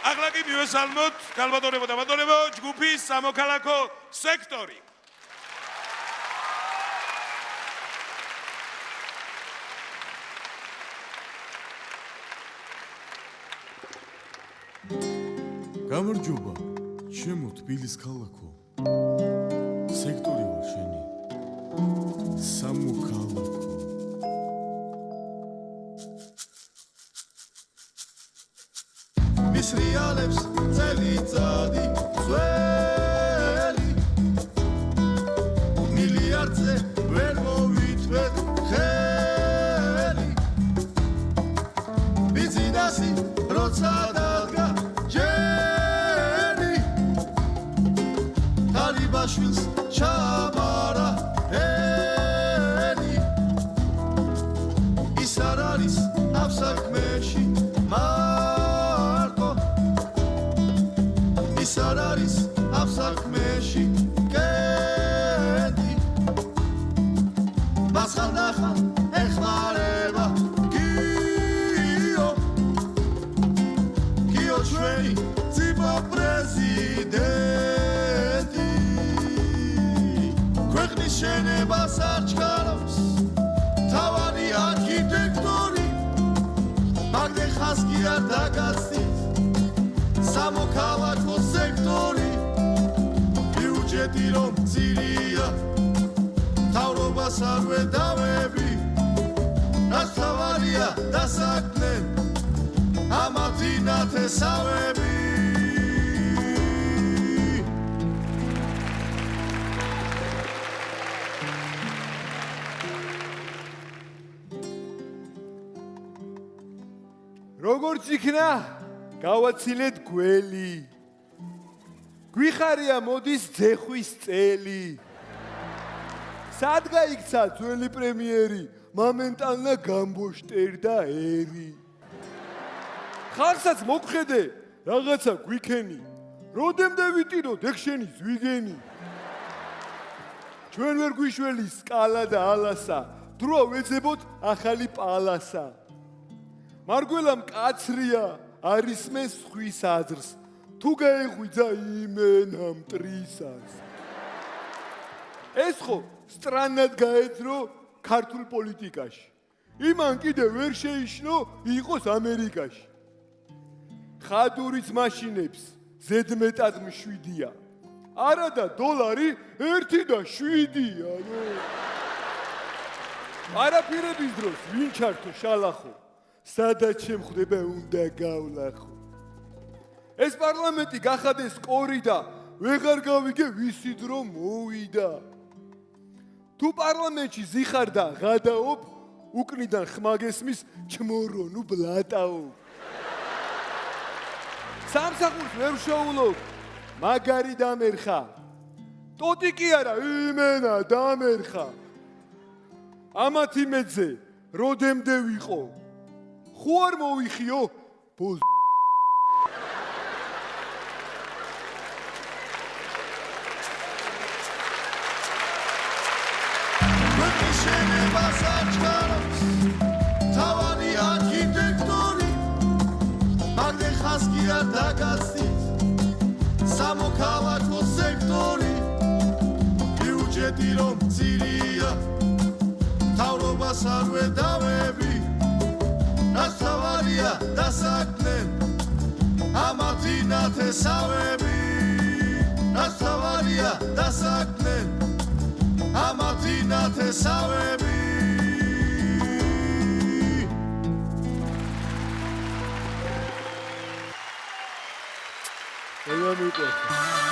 ახლა კი მივესალმოთ ქალბატონებო და ბატონებო ჯგუფის სამოქალაქო სექტორი. გამარჯობა, ჩემო თბილის ქალაქო. სექტორი ვარ შენი. სამოქალაქო. მის რეალებს წელიწადი ძველი მილიარდზე ვერ მოვითვეთ ხელი ბიზნესი როცა დადგა ჯერი თალიბაშვილს ჩამარა ელი ის არ არის ავსაქმეში Sararis afsakmeshi kendi Masxandaxa ეხმარება გიო ჩვენი ძიბა პრეზიდენტი ქვეყნის შენებას არ ჩქარავს თავარი არქიტექტორი მაგდე ხას კი არ დაგაცდით სამოქალაქო სექტორი ბიუჯეტი რომ ძირია თავრობას არ ვედავები რაც თავარია დასაქმდნენ ამათი ნათესავები როგორც იქნა გავაცილეთ გველი გვიხარია მოდის ძეხვის წელი სად გაიქცა ძველი პრემიერი მომენტალნა გამბოშტერდა ერი ხალხსაც მოგხედე რაღაცა გვიქენი როდემდე ვიტიროთ ეგ შენი ზვიგენი ჩვენ ვერ გვიშველი სკალა და ალასა დროა ვეძებოთ ახალი პალასა მარგველა მკაცრია არის მე სხვის აზრს თუ გაეღვიძა იმენა მტრისას ეს ხო სტრანად გაეძრო ქართულ პოლიტიკაში იმან კიდე ვერ შეიშნო იყოს ამერიკაში ხადურის მაშინებს ზედმეტად მშვიდია არა და დოლარი 1 და 7-ია არაფერების დროს ვინ ჩართო შალახო სადაც შემხვდება უნდა გავლახო ეს პარლამენტი გახადეს კორი და ვეღარ გავიგე ვისი დრო მოვიდა თუ პარლამენტში ზიხარდა ღადაობ უკნიდან ხმაგესმის ჩმორონუ ბლატაო სამსახურს ვერ შოულობ მაგარი დამერხა ტოტი კი არა იმენა დამერხა ამათი მეძე როდემდე ვიყო ხო არ მოვიხიო ბოლ შენებას არ ჩქარავს თავარი არქიტექტორი მაგდე ხას კი არ დაგაცდით სამოქალაქო სექტორი ბიუჯეტი რომ ძირია თავრობას არ ვედავები რაც თავარია დასაქმდნენ ამათი ნათესავები რაც თავარია დასაქმდნენ ამათი ნათესავები ევა მიყვარს